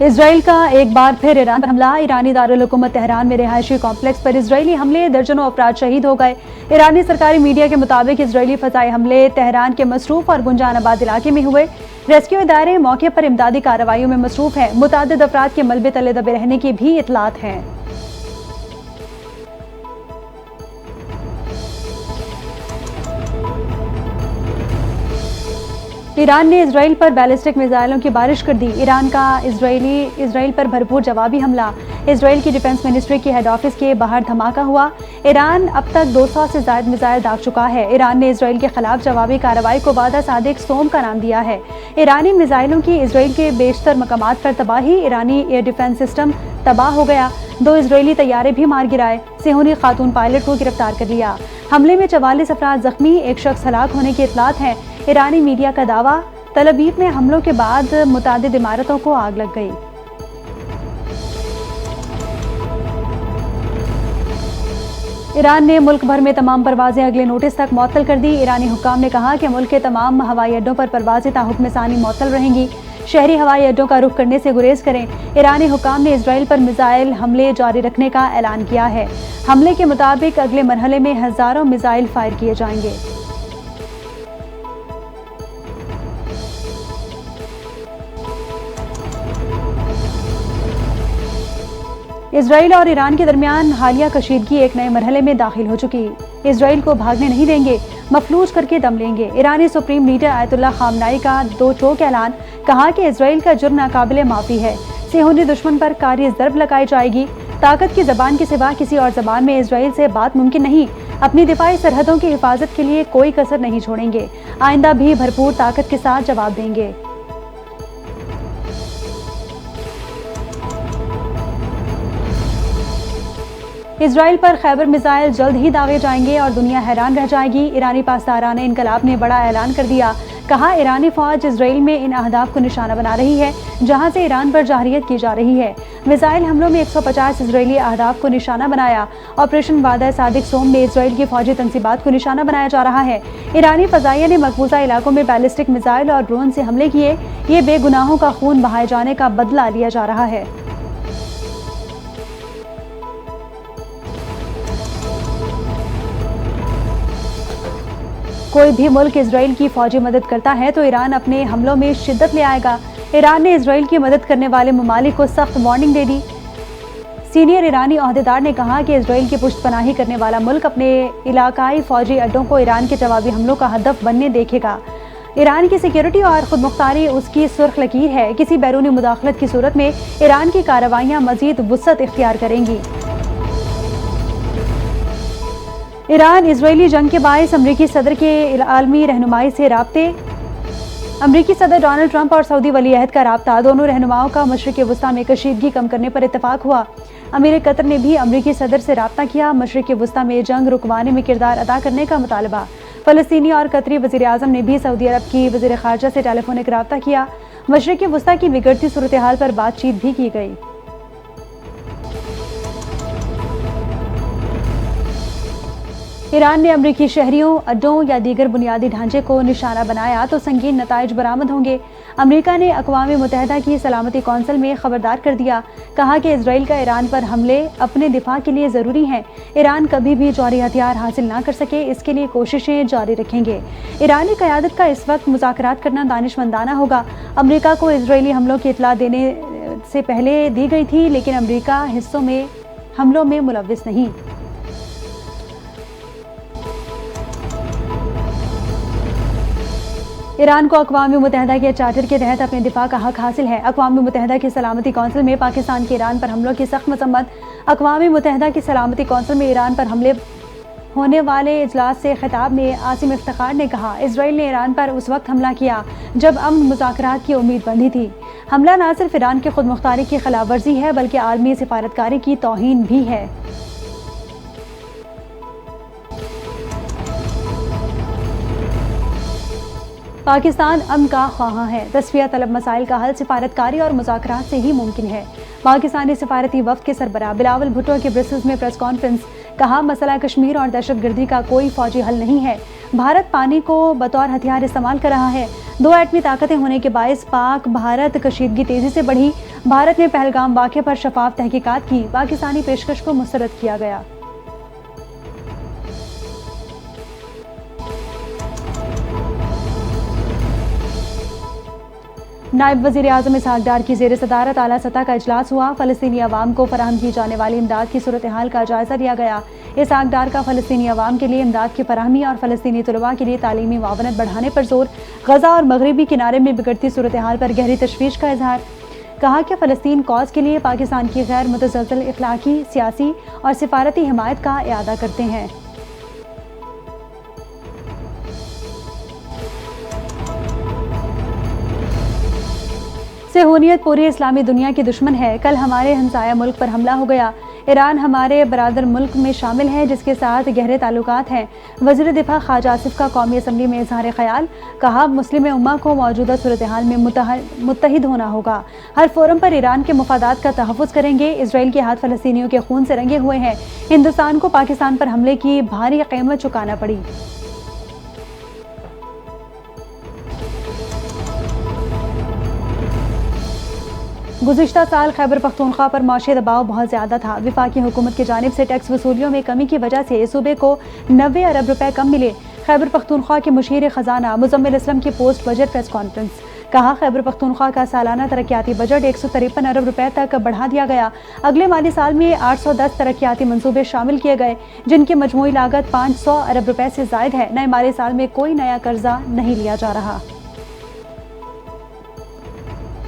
اسرائیل کا ایک بار پھر ایران پر حملہ۔ ایرانی دارالحکومت تہران میں رہائشی کمپلیکس پر اسرائیلی حملے، درجنوں افراد شہید ہو گئے۔ ایرانی سرکاری میڈیا کے مطابق اسرائیلی فضائی حملے تہران کے مصروف اور گنجان آباد علاقے میں ہوئے۔ ریسکیو ادارے موقع پر امدادی کارروائیوں میں مصروف ہیں۔ متعدد افراد کے ملبے تلے دبے رہنے کی بھی اطلاعات ہیں۔ ایران نے اسرائیل پر بیلسٹک میزائلوں کی بارش کر دی۔ ایران کا اسرائیل پر بھرپور جوابی حملہ۔ اسرائیل کی ڈیفنس منسٹری کے ہیڈ آفس کے باہر دھماکہ ہوا۔ ایران اب تک 200 سے زائد میزائل داغ چکا ہے۔ ایران نے اسرائیل کے خلاف جوابی کارروائی کو وعدہ صادق سوم کا نام دیا ہے۔ ایرانی میزائلوں کی اسرائیل کے بیشتر مقامات پر تباہی، ایرانی ایئر ڈیفنس سسٹم تباہ ہو گیا۔ 2 اسرائیلی طیارے بھی مار گرائے۔ صہیونی خاتون پائلٹ کو گرفتار کر لیا۔ حملے میں 44 افراد زخمی، 1 شخص ہلاک ہونے کی اطلاعات ہیں۔ ایرانی میڈیا کا دعویٰ، تل ابیب میں حملوں کے بعد متعدد عمارتوں کو آگ لگ گئی۔ ایران نے ملک بھر میں تمام پروازیں اگلے نوٹس تک معطل کر دی۔ ایرانی حکام نے کہا کہ ملک کے تمام ہوائی اڈوں پر پروازیں تا حکم ثانی معطل رہیں گی۔ شہری ہوائی اڈوں کا رخ کرنے سے گریز کریں۔ ایرانی حکام نے اسرائیل پر میزائل حملے جاری رکھنے کا اعلان کیا ہے۔ حملے کے مطابق اگلے مرحلے میں ہزاروں میزائل فائر کیے جائیں گے۔ اسرائیل اور ایران کے درمیان حالیہ کشیدگی ایک نئے مرحلے میں داخل ہو چکی۔ اسرائیل کو بھاگنے نہیں دیں گے، مفلوج کر کے دم لیں گے۔ ایرانی سپریم لیڈر آیت اللہ خامنائی کا 2 ٹوک اعلان، کہا کہ اسرائیل کا جرم ناقابل معافی ہے۔ صہیونی دشمن پر کاری ضرب لگائی جائے گی۔ طاقت کی زبان کے سوا کسی اور زبان میں اسرائیل سے بات ممکن نہیں۔ اپنی دفاعی سرحدوں کی حفاظت کے لیے کوئی کسر نہیں چھوڑیں گے۔ آئندہ بھی بھرپور طاقت کے ساتھ جواب دیں گے۔ اسرائیل پر خیبر میزائل جلد ہی داغے جائیں گے اور دنیا حیران رہ جائے گی۔ ایرانی پاسداران انقلاب نے بڑا اعلان کر دیا۔ کہا ایرانی فوج اسرائیل میں ان اہداف کو نشانہ بنا رہی ہے جہاں سے ایران پر جارحیت کی جا رہی ہے۔ میزائل حملوں میں 150 اسرائیلی اہداف کو نشانہ بنایا۔ آپریشن وعدہ صادق سوم میں اسرائیل کی فوجی تنصیبات کو نشانہ بنایا جا رہا ہے۔ ایرانی فضائیہ نے مقبوضہ علاقوں میں بیلسٹک میزائل اور ڈرون سے حملے کیے۔ یہ بے گناہوں کا خون بہائے جانے کا بدلہ لیا جا رہا ہے۔ کوئی بھی ملک اسرائیل کی فوجی مدد کرتا ہے تو ایران اپنے حملوں میں شدت لے آئے گا۔ ایران نے اسرائیل کی مدد کرنے والے ممالک کو سخت وارننگ دے دی۔ سینئر ایرانی عہدیدار نے کہا کہ اسرائیل کی پشت پناہی کرنے والا ملک اپنے علاقائی فوجی اڈوں کو ایران کے جوابی حملوں کا ہدف بننے دیکھے گا۔ ایران کی سیکیورٹی اور خود مختاری اس کی سرخ لکیر ہے۔ کسی بیرونی مداخلت کی صورت میں ایران کی کارروائیاں مزید وسعت اختیار کریں گی۔ ایران اسرائیلی جنگ کے باعث امریکی صدر کے عالمی رہنمائی سے رابطے۔ امریکی صدر ڈونلڈ ٹرمپ اور سعودی ولی عہد کا رابطہ، دونوں رہنماؤں کا مشرق وسطی میں کشیدگی کم کرنے پر اتفاق ہوا۔ امیر قطر نے بھی امریکی صدر سے رابطہ کیا۔ مشرق وسطی میں جنگ رکوانے میں کردار ادا کرنے کا مطالبہ۔ فلسطینی اور قطری وزیر اعظم نے بھی سعودی عرب کی وزیر خارجہ سے ٹیلی فونک رابطہ کیا۔ مشرق وسطی کی بگڑتی صورتحال پر بات چیت بھی کی گئی۔ ایران نے امریکی شہریوں، اڈوں یا دیگر بنیادی ڈھانچے کو نشانہ بنایا تو سنگین نتائج برآمد ہوں گے۔ امریکہ نے اقوام متحدہ کی سلامتی کونسل میں خبردار کر دیا۔ کہا کہ اسرائیل کا ایران پر حملے اپنے دفاع کے لیے ضروری ہیں۔ ایران کبھی بھی جوہری ہتھیار حاصل نہ کر سکے، اس کے لیے کوششیں جاری رکھیں گے۔ ایرانی قیادت کا اس وقت مذاکرات کرنا دانشمندانہ ہوگا۔ امریکہ کو اسرائیلی حملوں کی اطلاع دینے سے پہلے دی گئی تھی، لیکن امریکہ حملوں میں ملوث نہیں۔ ایران کو اقوام متحدہ کے چارٹر کے تحت اپنے دفاع کا حق حاصل ہے۔ اقوام متحدہ کی سلامتی کونسل میں پاکستان کے ایران پر حملوں کی سخت مذمت۔ اقوام متحدہ کی سلامتی کونسل میں ایران پر حملے ہونے والے اجلاس سے خطاب میں عاصم افتخار نے کہا، اسرائیل نے ایران پر اس وقت حملہ کیا جب امن مذاکرات کی امید بندھی تھی۔ حملہ نہ صرف ایران کی خود مختاری کی خلاف ورزی ہے بلکہ عالمی سفارتکاری کی توہین بھی ہے۔ پاکستان امن کا خواہاں ہے۔ تصفیہ طلب مسائل کا حل سفارتکاری اور مذاکرات سے ہی ممکن ہے۔ پاکستانی سفارتی وفد کے سربراہ بلاول بھٹو کی برسلز میں پریس کانفرنس، کہا مسئلہ کشمیر اور دہشت گردی کا کوئی فوجی حل نہیں ہے۔ بھارت پانی کو بطور ہتھیار استعمال کر رہا ہے۔ 2 ایٹمی طاقتیں ہونے کے باعث پاک بھارت کشیدگی تیزی سے بڑھی۔ بھارت نے پہلگام واقعے پر شفاف تحقیقات کی۔ پاکستانی پیشکش کو مسترد کیا گیا۔ نائب وزیر اعظم اسحاق ڈار کی زیر صدارت اعلیٰ سطح کا اجلاس ہوا۔ فلسطینی عوام کو فراہم کی جانے والی امداد کی صورتحال کا جائزہ لیا گیا۔ اسحاق ڈار کا فلسطینی عوام کے لیے امداد کی فراہمی اور فلسطینی طلباء کے لیے تعلیمی معاونت بڑھانے پر زور۔ غزہ اور مغربی کنارے میں بگڑتی صورتحال پر گہری تشویش کا اظہار۔ کہا کہ فلسطین کاز کے لیے پاکستان کی غیر متزلزل اخلاقی، سیاسی اور سفارتی حمایت کا اعادہ کرتے ہیں۔ صہیونیت پوری اسلامی دنیا کی دشمن ہے۔ کل ہمارے ہمسایہ ملک پر حملہ ہو گیا۔ ایران ہمارے برادر ملک میں شامل ہے جس کے ساتھ گہرے تعلقات ہیں۔ وزیر دفاع خواجہ آصف کا قومی اسمبلی میں اظہار خیال۔ کہا مسلم امہ کو موجودہ صورتحال میں متحد ہونا ہوگا۔ ہر فورم پر ایران کے مفادات کا تحفظ کریں گے۔ اسرائیل کے ہاتھ فلسطینیوں کے خون سے رنگے ہوئے ہیں۔ ہندوستان کو پاکستان پر حملے کی بھاری قیمت چکانا پڑی۔ گزشتہ سال خیبر پختونخوا پر معاشی دباؤ بہت زیادہ تھا۔ وفاقی حکومت کی جانب سے ٹیکس وصولیوں میں کمی کی وجہ سے صوبے کو 90 ارب روپے کم ملے۔ خیبر پختونخوا کے مشیر خزانہ مزمل اسلم کی پوسٹ بجٹ پریس کانفرنس۔ کہا خیبر پختونخوا کا سالانہ ترقیاتی بجٹ 153 ارب روپے تک بڑھا دیا گیا۔ اگلے مالی سال میں 810 ترقیاتی منصوبے شامل کیے گئے جن کی مجموعی لاگت 500 ارب روپے سے زائد ہے۔ نئے مالی سال میں کوئی نیا قرضہ نہیں لیا جا رہا۔